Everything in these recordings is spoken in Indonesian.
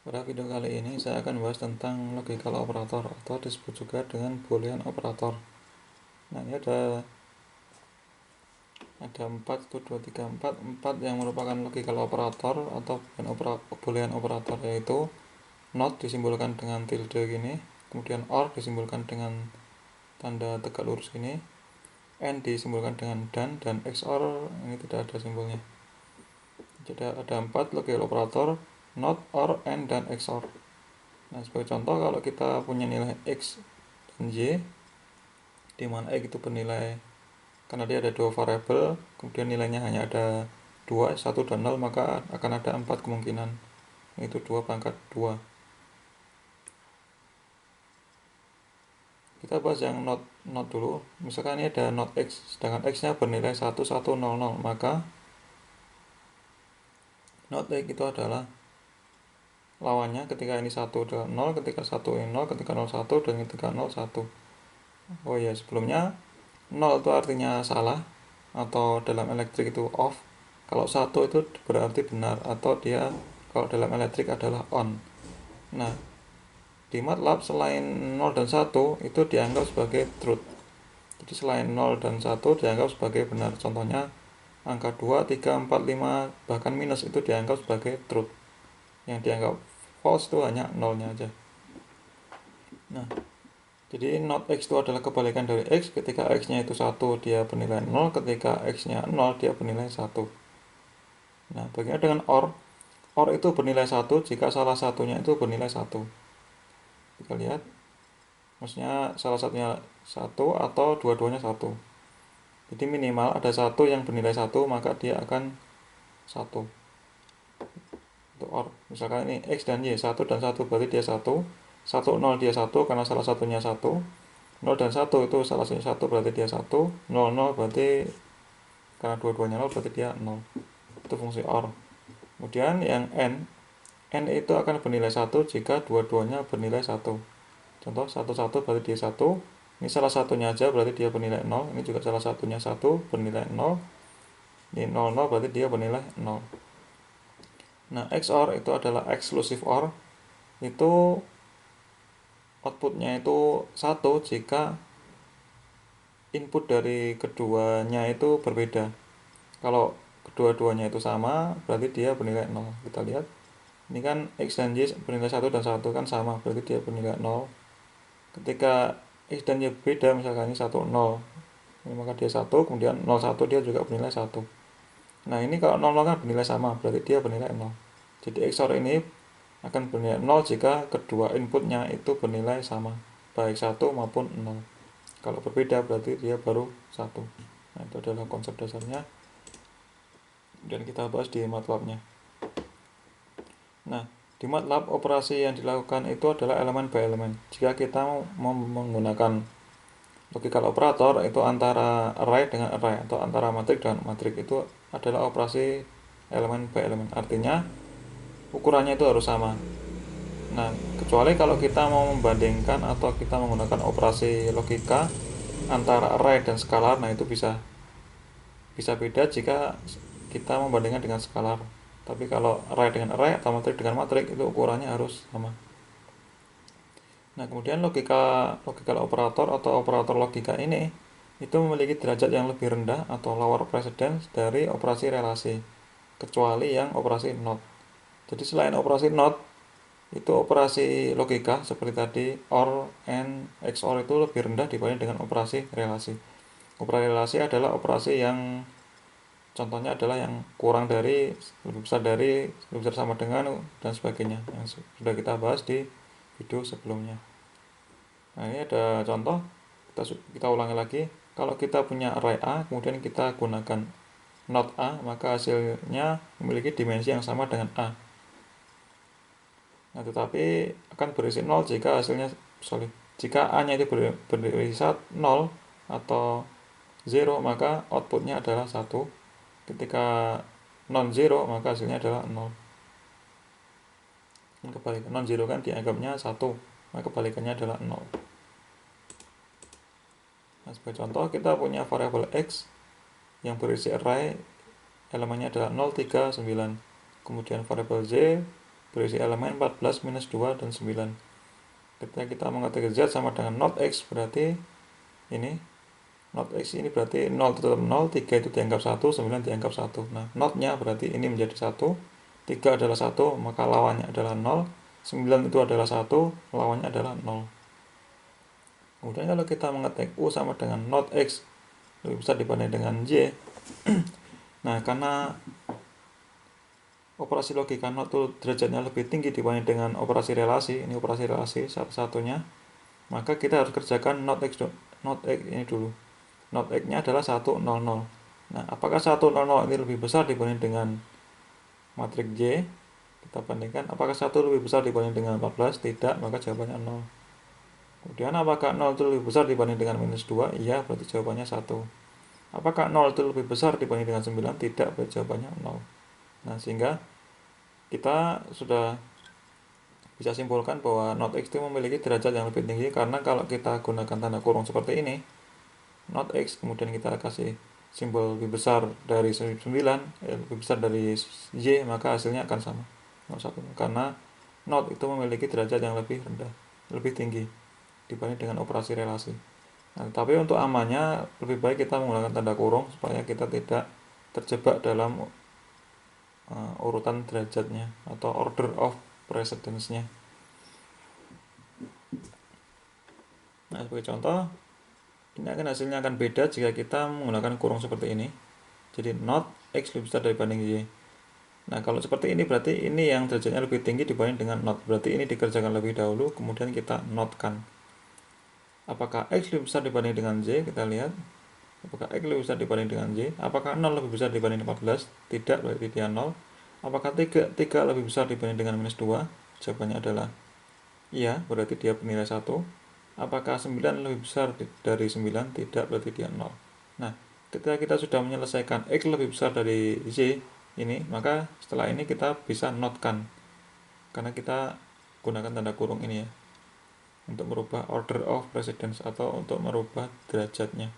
Pada video kali ini saya akan membahas tentang logical operator atau disebut juga dengan boolean operator. Nah, ini ada 4, 1, 2, 3, 4 yang merupakan logical operator atau boolean operator, yaitu not disimbolkan dengan tilde gini, kemudian or disimbolkan dengan tanda tegak lurus gini, and disimbolkan dengan dan XOR ini tidak ada simbolnya. Jadi ada 4 logical operator: not, or, and, dan XOR. Nah, sebagai contoh, kalau kita punya nilai X dan Y, di mana X itu bernilai, karena dia ada 2 variabel, kemudian nilainya hanya ada 2, 1, dan 0, maka akan ada 4 kemungkinan, yaitu 2 pangkat 2. Kita bahas yang not dulu. Misalkan ini ada not X, sedangkan X nya bernilai 1, 1, 0, 0, maka not X itu adalah lawannya ketika ini 1 adalah 0, ketika 1 ini 0, ketika 0, 1, dan ketika 0, 1. Oh ya, sebelumnya 0 itu artinya salah, atau dalam elektrik itu off. Kalau 1 itu berarti benar, atau dia kalau dalam elektrik adalah on. Nah, di MATLAB selain 0 dan 1 itu dianggap sebagai truth. Jadi selain 0 dan 1 dianggap sebagai benar. Contohnya angka 2, 3, 4, 5, bahkan minus itu dianggap sebagai truth. Yang dianggap false itu hanya 0-nya aja. Nah, jadi not X itu adalah kebalikan dari X. Ketika X-nya itu 1, dia bernilai 0. Ketika X-nya 0, dia bernilai 1. Nah, bagaimana dengan OR? OR itu bernilai 1 jika salah satunya itu bernilai 1. Kita lihat, maksudnya salah satunya 1 atau dua-duanya 1. Jadi minimal ada 1 yang bernilai 1, maka dia akan 1. Itu OR. Misalkan ini X dan Y, 1 dan 1 berarti dia 1. 1, 0 dia 1 karena salah satunya 1. 0 dan 1 itu salah satunya 1 berarti dia 1. 0, 0 berarti karena dua-duanya 0 berarti dia 0. Itu fungsi OR. Kemudian yang N itu akan bernilai 1 jika dua-duanya bernilai 1. Contoh 1, 1 berarti dia 1. Ini salah satunya aja berarti dia bernilai 0. Ini juga salah satunya 1 bernilai 0. Ini 0, 0 berarti dia bernilai 0. Nah, XOR itu adalah exclusive OR. Itu outputnya itu 1 jika input dari keduanya itu berbeda. Kalau kedua-duanya itu sama, berarti dia bernilai 0. Kita lihat, ini kan X dan Y bernilai 1 dan 1 kan sama, berarti dia bernilai 0. Ketika X dan Y beda, misalkan ini 1, 0, maka dia 1, kemudian 0, 1 dia juga bernilai 1. Nah, ini kalau 0, 0 kan bernilai sama, berarti dia bernilai 0. Jadi XOR ini akan bernilai 0 jika kedua inputnya itu bernilai sama, baik 1 maupun 0. Kalau berbeda berarti dia baru 1. Nah, itu adalah konsep dasarnya, dan kita bahas di MATLAB-nya. Nah, di MATLAB operasi yang dilakukan itu adalah elemen by elemen. Jika kita mau menggunakan logical operator, itu antara array dengan array atau antara matrik dengan matrik, itu adalah operasi elemen by elemen. Artinya ukurannya itu harus sama. Nah, kecuali kalau kita mau membandingkan atau kita menggunakan operasi logika antara array dan skalar, nah itu bisa beda jika kita membandingkan dengan skalar. Tapi kalau array dengan array atau matrik dengan matrik, itu ukurannya harus sama. Nah, kemudian logical operator atau operator logika ini itu memiliki derajat yang lebih rendah atau lower precedence dari operasi relasi, kecuali yang operasi not. Jadi selain operasi not, itu operasi logika seperti tadi OR, AND, XOR itu lebih rendah dibanding dengan operasi relasi. Operasi relasi adalah operasi yang contohnya adalah yang kurang dari, lebih besar dari, lebih besar sama dengan, dan sebagainya, yang sudah kita bahas di video sebelumnya. Nah, ini ada contoh, kita ulangi lagi. Kalau kita punya array A, kemudian kita gunakan not A, maka hasilnya memiliki dimensi yang sama dengan A. Nah, tetapi akan berisi 0 jika jika A-nya itu berisi 0 atau 0, maka outputnya adalah 1. Ketika non-zero, maka hasilnya adalah 0. Kebalikan non-zero kan dianggapnya 1, maka kebalikannya adalah 0. Nah, sebagai contoh, kita punya variabel X yang berisi array, elemennya adalah 0, 3, 9. Kemudian variabel Z berisi elemen 14, minus 2, dan 9. Ketika kita mengetik Z sama dengan not X, berarti ini not X ini berarti 0 tetap 0, 3 itu dianggap 1, 9 dianggap 1. Nah, notnya berarti ini menjadi 1, 3 adalah 1, maka lawannya adalah 0, 9 itu adalah 1, lawannya adalah 0. Kemudian kalau kita mengetik U sama dengan not X lebih besar dibanding dengan Y, nah karena operasi logika not itu derajatnya lebih tinggi dibanding dengan operasi relasi, ini operasi relasi satu-satunya, maka kita harus kerjakan not X ini dulu. Not X-nya adalah 100. Nah, apakah 100 ini lebih besar dibanding dengan matriks Y? Kita bandingkan, apakah 1 lebih besar dibanding dengan 14? Tidak, maka jawabannya 0. Kemudian apakah 0 itu lebih besar dibanding dengan minus 2? Iya, berarti jawabannya 1. Apakah 0 itu lebih besar dibanding dengan 9? Tidak, berarti jawabannya 0. Nah, sehingga kita sudah bisa simpulkan bahwa not X itu memiliki derajat yang lebih tinggi, karena kalau kita gunakan tanda kurung seperti ini, not X, kemudian kita kasih simbol lebih besar dari 9, lebih besar dari Y, maka hasilnya akan sama, 1. Karena not itu memiliki derajat yang lebih rendah, lebih tinggi dibanding dengan operasi relasi. Nah, tapi untuk amannya lebih baik kita menggunakan tanda kurung supaya kita tidak terjebak dalam urutan derajatnya atau order of precedence-nya. Nah, sebagai contoh, ini hasilnya akan beda jika kita menggunakan kurung seperti ini. Jadi not X lebih besar dibanding Y. Nah, kalau seperti ini berarti ini yang derajatnya lebih tinggi dibanding dengan not. Berarti ini dikerjakan lebih dahulu, kemudian kita notkan. Apakah X lebih besar dibanding dengan Y? Kita lihat. Apakah X lebih besar dibanding dengan Y? Apakah 0 lebih besar dibanding 14? Tidak, berarti dia 0. Apakah 3 lebih besar dibanding dengan minus 2? Jawabannya adalah iya, berarti dia bernilai 1. Apakah 9 lebih besar dari 9? Tidak, berarti dia 0. Nah, ketika kita sudah menyelesaikan X lebih besar dari Y ini, maka setelah ini kita bisa notkan, karena kita gunakan tanda kurung ini ya, untuk merubah order of precedence atau untuk merubah derajatnya.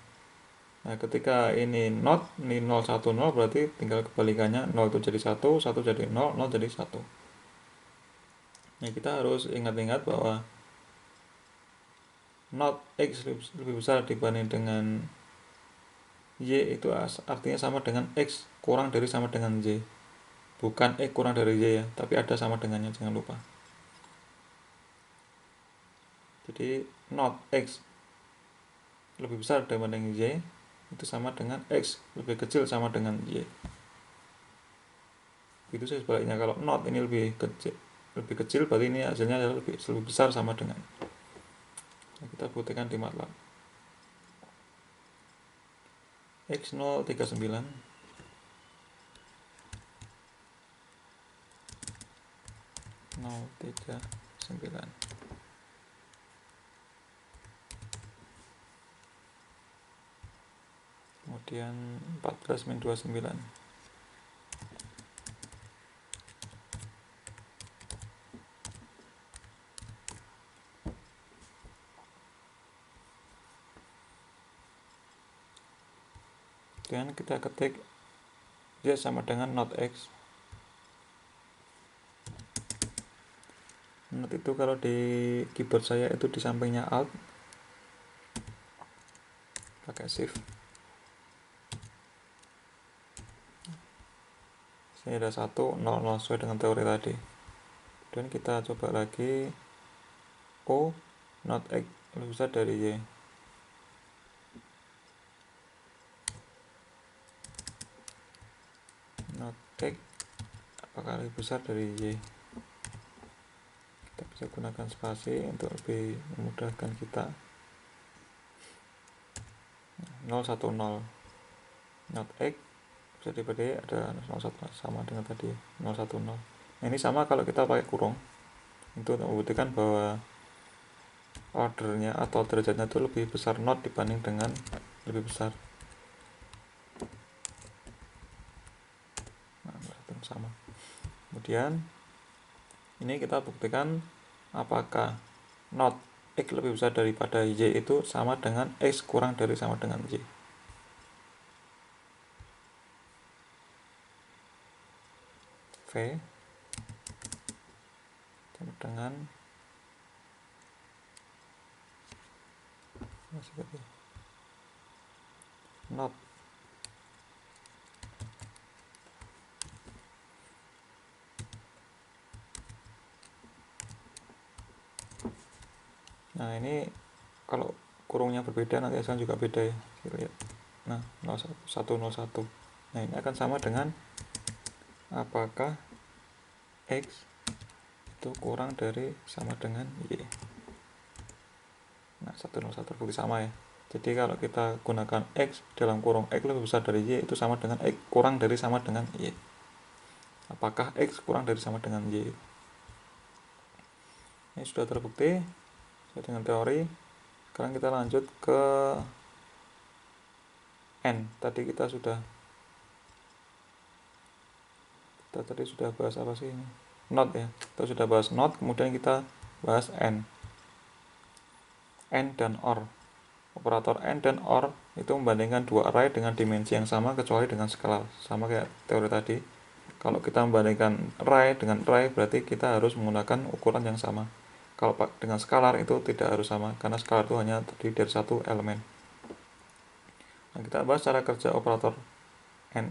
Nah, ketika ini not, ini 0, 1, 0, berarti tinggal kebalikannya, 0 itu jadi 1, 1 jadi 0, 0 jadi 1. Nah, kita harus ingat-ingat bahwa not X lebih besar dibanding dengan Y itu artinya sama dengan X kurang dari sama dengan Y. Bukan X kurang dari Y ya, tapi ada sama dengannya, jangan lupa. Jadi not X lebih besar dibanding Y itu sama dengan X lebih kecil sama dengan Y. Itu sebaliknya, kalau not ini lebih kecil berarti ini hasilnya adalah lebih besar sama dengan. Nah, kita buktikan di MATLAB. X039 039 kemudian 14 min 29. Kemudian kita ketik Z sama dengan not X. Not itu kalau di keyboard saya itu di sampingnya Alt, pakai Shift. Sini ada 1, 0, 0 sesuai dengan teori tadi. Dan kita coba lagi O, not X lebih besar dari Y. Not X apakah lebih besar dari Y? Kita bisa gunakan spasi untuk lebih memudahkan kita. 010 not X bisa diberi ada 01 sama dengan tadi 010. Nah, ini sama kalau kita pakai kurung untuk membuktikan bahwa ordernya atau derajatnya itu lebih besar not dibanding dengan lebih besar. Nah, sama. Kemudian ini kita buktikan apakah not X lebih besar daripada Y itu sama dengan X kurang dari sama dengan Y. V dengan not. Nah ini kalau kurungnya berbeda nanti hasilnya juga beda ya, kita lihat. Nah 101. Nah ini akan sama dengan apakah X itu kurang dari sama dengan Y. Nah 101 terbukti sama ya. Jadi kalau kita gunakan X dalam kurung X lebih besar dari Y, itu sama dengan X kurang dari sama dengan Y. Apakah X kurang dari sama dengan Y? Ini sudah terbukti sesuai dengan teori. Sekarang kita lanjut ke N. Tadi sudah bahas apa sih ini? Not ya. Kita sudah bahas not, kemudian kita bahas N. N dan OR. Operator N dan OR itu membandingkan dua array dengan dimensi yang sama kecuali dengan skalar. Sama kayak teori tadi. Kalau kita membandingkan array dengan array berarti kita harus menggunakan ukuran yang sama. Kalau dengan skalar itu tidak harus sama karena skalar itu hanya terdiri dari satu elemen. Nah, kita bahas cara kerja operator N.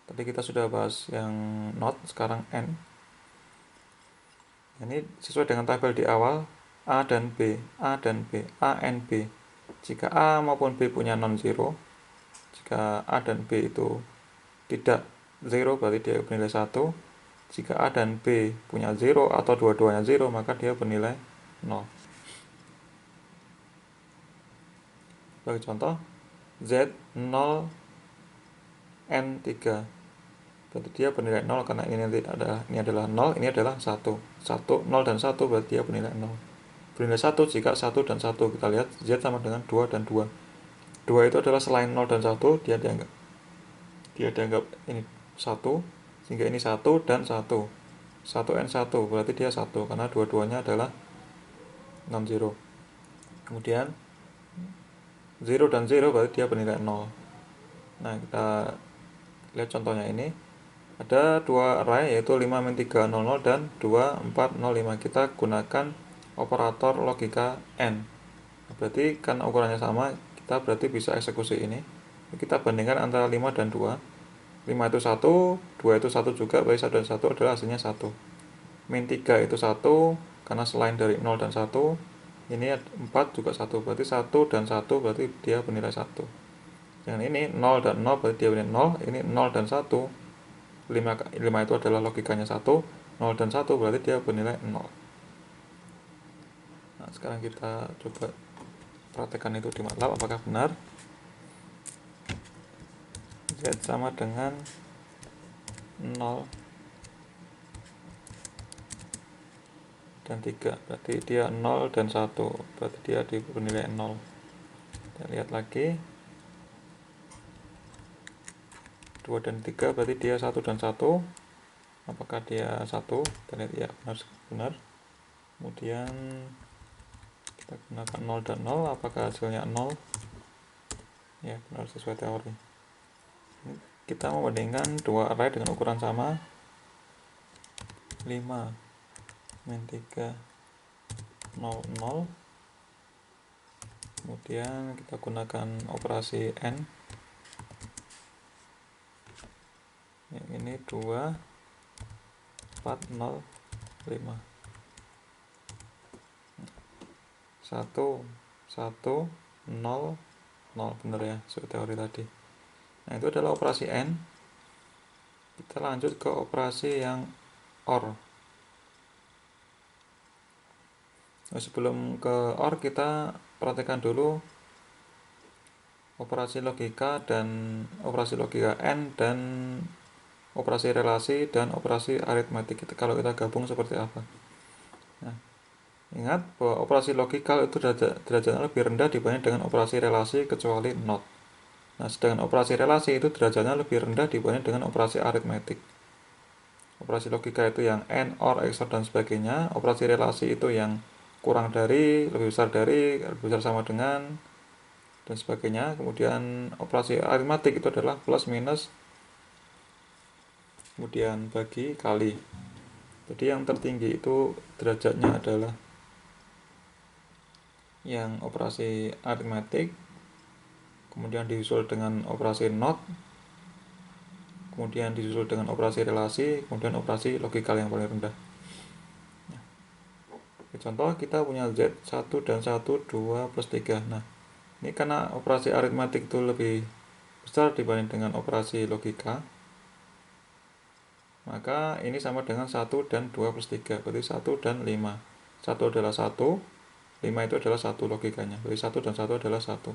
Tadi kita sudah bahas yang not, sekarang N. Ini sesuai dengan tabel di awal, A dan B, A dan B, A and B. Jika A maupun B punya non-zero, jika A dan B itu tidak zero berarti dia bernilai 1. Jika A dan B punya 0 atau dua-duanya 0, maka dia bernilai 0. Sebagai contoh, Z0 N3. Berarti dia bernilai 0 karena ini adalah 0, ini adalah 1. 1, 0 dan 1 berarti dia bernilai 0. Bernilai 1 jika 1 dan 1. Kita lihat Z sama dengan 2 dan 2. 2 itu adalah selain 0 dan 1, dia dianggap ini 1, sehingga ini 1 dan 1. 1N1 berarti dia 1 karena dua-duanya adalah non-zero. Kemudian 0 dan 0 berarti dia bernilai 0. Nah, kita lihat contohnya ini. Ada dua array yaitu 5-300 dan 2405. Kita gunakan operator logika N. Berarti kan ukurannya sama, kita berarti bisa eksekusi ini. Kita bandingkan antara 5 dan 2. 5 itu 1, 2 itu 1 juga, berarti 1 dan 1 adalah hasilnya 1. Min 3 itu 1, karena selain dari 0 dan 1, ini 4 juga 1, berarti 1 dan 1 berarti dia bernilai 1. Dengan ini 0 dan 0 berarti dia bernilai 0, ini 0 dan 1, 5 itu adalah logikanya 1, 0 dan 1 berarti dia bernilai 0. Nah, sekarang kita coba praktekkan itu di MATLAB apakah benar. Z sama dengan 0 dan 3, berarti dia 0 dan 1, berarti dia bernilai 0. Kita lihat lagi, 2 dan 3 berarti dia 1 dan 1. Apakah dia 1? Kita lihat ya, benar. Kemudian kita gunakan 0 dan 0, apakah hasilnya 0? Ya, benar sesuai teori. Kita membandingkan dua array dengan ukuran sama, 5 min 3 0 0. Kemudian kita gunakan operasi N. Yang ini 2 4 0 5. 1 1 0 0, benar ya, sesuai teori tadi. Nah, itu adalah operasi N. Kita lanjut ke operasi yang OR. Nah, sebelum ke OR kita perhatikan dulu operasi logika N dan operasi relasi dan operasi aritmetik itu kalau kita gabung seperti apa. Nah, ingat bahwa operasi logikal itu derajatnya lebih rendah dibanding dengan operasi relasi kecuali not. Nah, sedangkan operasi relasi itu derajatnya lebih rendah dibanding dengan operasi aritmetik. Operasi logika itu yang AND, OR, XOR, dan sebagainya. Operasi relasi itu yang kurang dari, lebih besar dari, lebih besar sama dengan, dan sebagainya. Kemudian operasi aritmetik itu adalah plus minus, kemudian bagi kali. Jadi yang tertinggi itu derajatnya adalah yang operasi aritmatik, kemudian disusul dengan operasi not, kemudian disusul dengan operasi relasi, kemudian operasi logikal yang paling rendah. Contoh kita punya Z 1 dan 1, 2 plus 3. Nah, ini karena operasi aritmatik itu lebih besar dibanding dengan operasi logika, maka ini sama dengan 1 dan 2 plus 3, berarti 1 dan 5. 1 adalah 1, 5 itu adalah 1 logikanya, berarti 1 dan 1 adalah 1.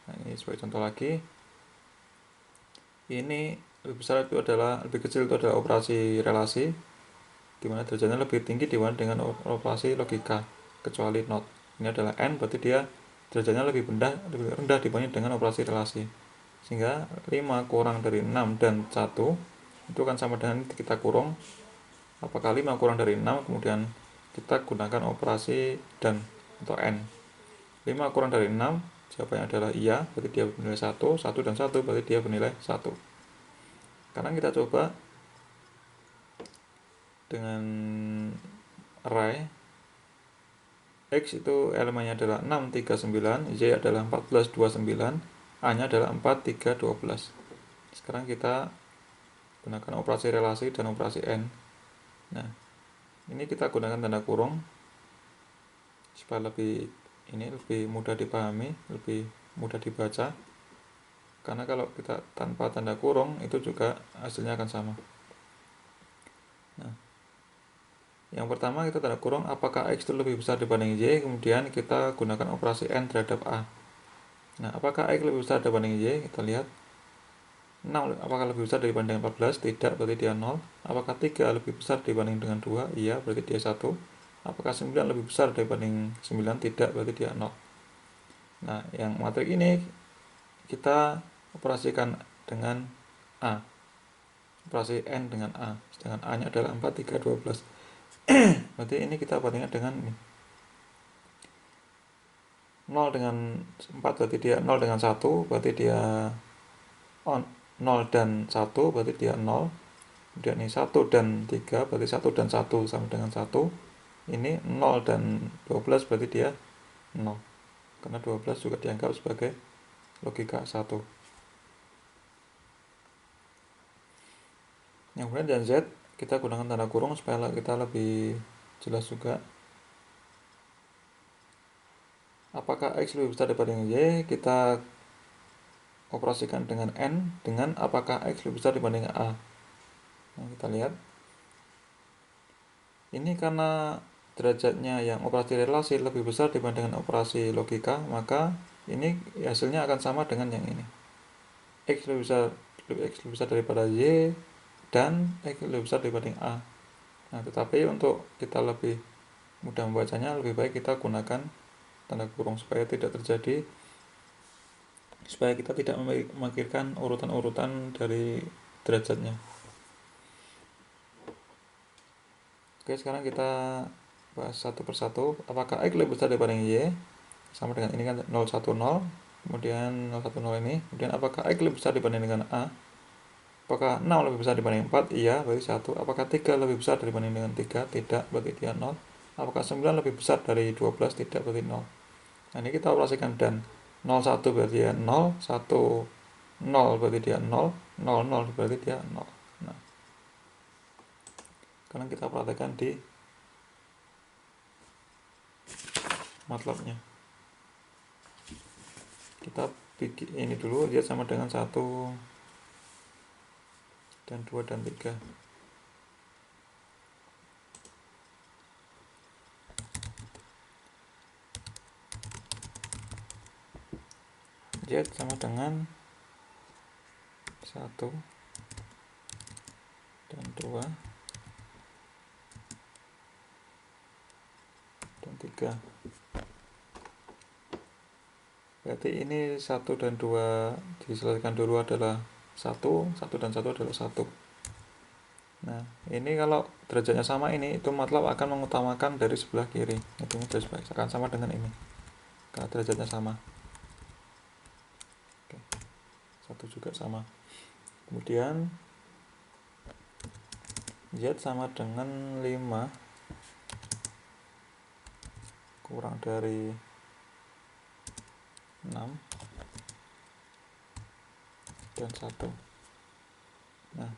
Nah, ini sebagai contoh lagi, ini lebih besar itu adalah, lebih kecil itu adalah operasi relasi, dimana derajatnya lebih tinggi dibanding dengan operasi logika, kecuali not. Ini adalah N, berarti dia derajatnya lebih rendah dibanding dengan operasi relasi. Sehingga 5 kurang dari 6 dan 1 itu akan sama dengan kita kurung, apakah 5 kurang dari 6, kemudian kita gunakan operasi dan atau N. 5 kurang dari 6 jawabannya adalah iya, berarti dia bernilai 1, 1 dan 1 berarti dia bernilai 1. Sekarang kita coba dengan array X itu elemennya adalah 6, 3, 9, Y adalah 14, 2, 9, A nya adalah 4, 3, 12. Sekarang kita gunakan operasi relasi dan operasi N. Nah, ini kita gunakan tanda kurung supaya lebih mudah dipahami, lebih mudah dibaca. Karena kalau kita tanpa tanda kurung itu juga hasilnya akan sama. Nah, yang pertama kita tanda kurung apakah X itu lebih besar dibanding Y, kemudian kita gunakan operasi N terhadap A. Nah, apakah X lebih besar dibanding Y? Kita lihat 6 apakah lebih besar dibanding 14? Tidak, berarti dia 0. Apakah 3 lebih besar dibanding dengan 2? Iya, berarti dia 1. Apakah 9 lebih besar dibanding 9? Tidak, berarti dia 0. Nah, yang matrik ini kita operasikan dengan A. Operasi N dengan A. Sedangkan A nya adalah 4, 3, 12. Berarti ini kita bandingkan dengan ini. 0 dengan 4 berarti dia 0 dengan 1, berarti dia 0 dan 1 berarti dia 0. Kemudian ini 1 dan 3 berarti 1 dan 1 sama dengan 1. Ini 0 dan 12 berarti dia 0. Karena 12 juga dianggap sebagai logika 1. Yang kemudian dan Z kita gunakan tanda kurung supaya kita lebih jelas juga. Apakah X lebih besar dibanding Y? Kita operasikan dengan N dengan apakah X lebih besar dibanding A. Nah, kita lihat ini karena derajatnya yang operasi relasi lebih besar dibanding dengan operasi logika, maka ini hasilnya akan sama dengan yang ini. X lebih besar daripada Y dan X lebih besar dibanding A. Nah, tetapi untuk kita lebih mudah membacanya, lebih baik kita gunakan tanda kurung supaya kita tidak memikirkan urutan-urutan dari derajatnya. Oke, sekarang kita bahas satu persatu. Apakah X lebih besar dibanding Y? Sama dengan ini kan 0, 1, 0. Kemudian 0, 1, 0 ini. Kemudian apakah X lebih besar dibanding dengan A? Apakah 6 lebih besar dibanding 4? Iya, berarti 1. Apakah 3 lebih besar dibanding dengan 3? Tidak, berarti dia 0. Apakah 9 lebih besar dari 12? Tidak, berarti 0. Nah, ini kita operasikan dan 0, 1 berarti dia 0, 1, 0 berarti dia 0, 0, 0 berarti dia 0. Nah, sekarang kita perhatikan di MATLAB-nya. Kita bikin ini dulu, dia sama dengan 1 dan 2 dan 3. Z sama dengan 1 dan 2 dan 3. Berarti ini 1 dan 2 diselesaikan dulu adalah 1, 1 dan 1 adalah 1. Nah, ini kalau derajatnya sama ini, itu MATLAB akan mengutamakan dari sebelah kiri. Itu akan sama dengan ini. Karena derajatnya sama. Oke. 1 juga sama. Kemudian Z sama dengan 5 kurang dari 6 dan 1. Nah,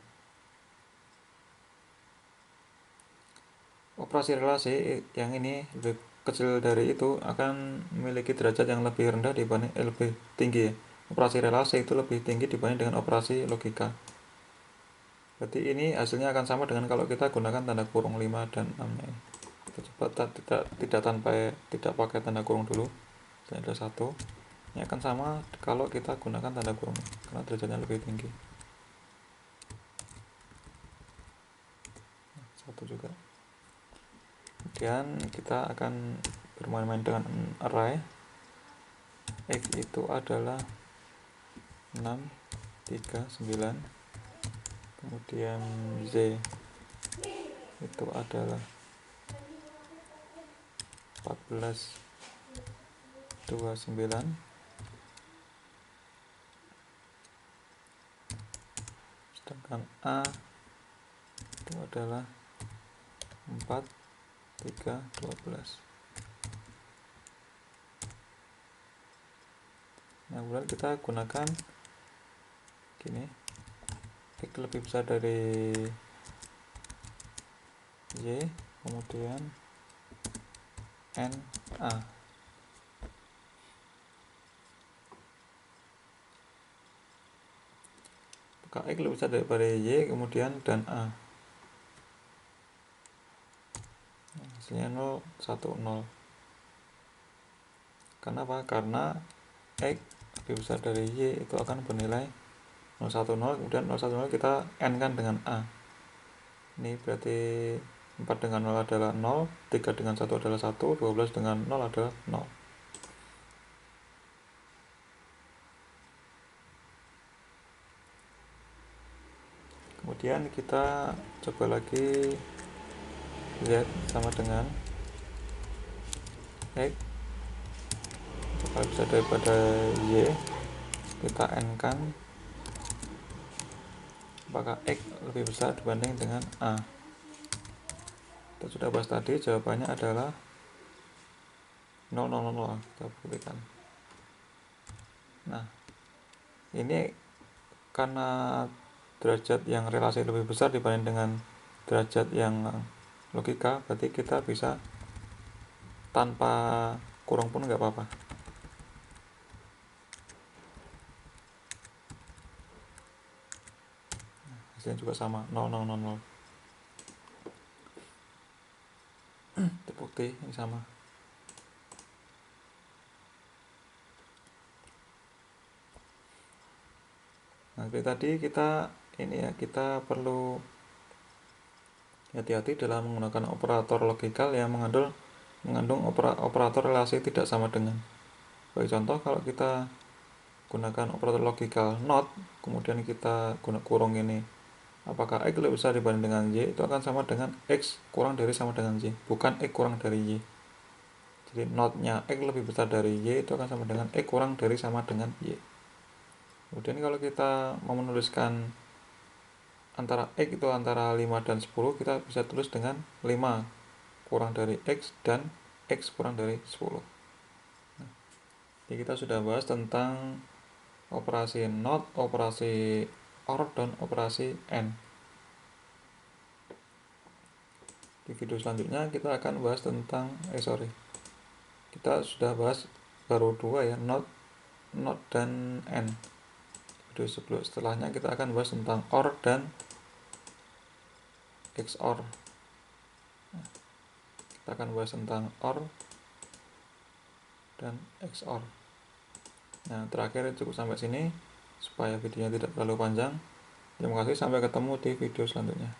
operasi relasi yang ini lebih kecil dari itu akan memiliki derajat yang lebih rendah dibanding lebih tinggi ya. Operasi relasi itu lebih tinggi dibanding dengan operasi logika. Berarti ini hasilnya akan sama dengan kalau kita gunakan tanda kurung 5 dan 6 nya. Kita coba tidak pakai tanda kurung dulu. Jadi ada 1. Ini akan sama kalau kita gunakan tanda kurung karena derajatnya lebih tinggi. 1 juga. Kemudian kita akan bermain-main dengan array. X itu adalah 6, 3, 9. Kemudian Z itu adalah 14, 29. Sedangkan A itu adalah 4, 3, 12. Nah, kemudian kita gunakan gini, X lebih besar dari Y, kemudian N A. Maka X lebih besar daripada Y, kemudian dan A. Hasilnya 0, 1, 0. Kenapa? Karena X lebih besar dari Y itu akan bernilai 0, 1, 0, kemudian 0, 1, 0 kita N kan dengan A. Ini berarti 4 dengan 0 adalah 0, 3 dengan 1 adalah 1, 12 dengan 0 adalah 0. Kemudian kita coba lagi Z sama dengan X kalau bisa daripada Y, kita N kan apakah X lebih besar dibanding dengan A. Kita sudah bahas tadi, jawabannya adalah 0, 0, 0. Kita buktikan. Nah, ini karena derajat yang relasi lebih besar dibanding dengan derajat yang logika, berarti kita bisa tanpa kurung pun nggak apa-apa. Hasilnya juga sama, 0, 0, 0, 0. Terbukti ini sama. Nah, tadi kita kita perlu hati-hati dalam menggunakan operator logikal yang mengandung operator relasi tidak sama dengan. Bagi contoh, kalau kita gunakan operator logikal not, kemudian kita guna kurung ini, apakah X lebih besar dibanding dengan Y, itu akan sama dengan X kurang dari sama dengan Y, bukan X kurang dari Y. Jadi notnya X lebih besar dari Y itu akan sama dengan X kurang dari sama dengan Y. Kemudian kalau kita mau menuliskan antara X itu antara 5 dan 10, kita bisa tulis dengan 5 kurang dari X dan X kurang dari 10. Nah, jadi kita sudah bahas tentang operasi not, operasi OR, dan operasi AND. Di video selanjutnya kita akan bahas tentang kita sudah bahas baru 2 ya, not dan AND. Video setelahnya kita akan bahas tentang OR dan XOR. Kita akan bahas tentang OR dan XOR. Nah, terakhir cukup sampai sini supaya videonya tidak terlalu panjang. Terima kasih, sampai ketemu di video selanjutnya.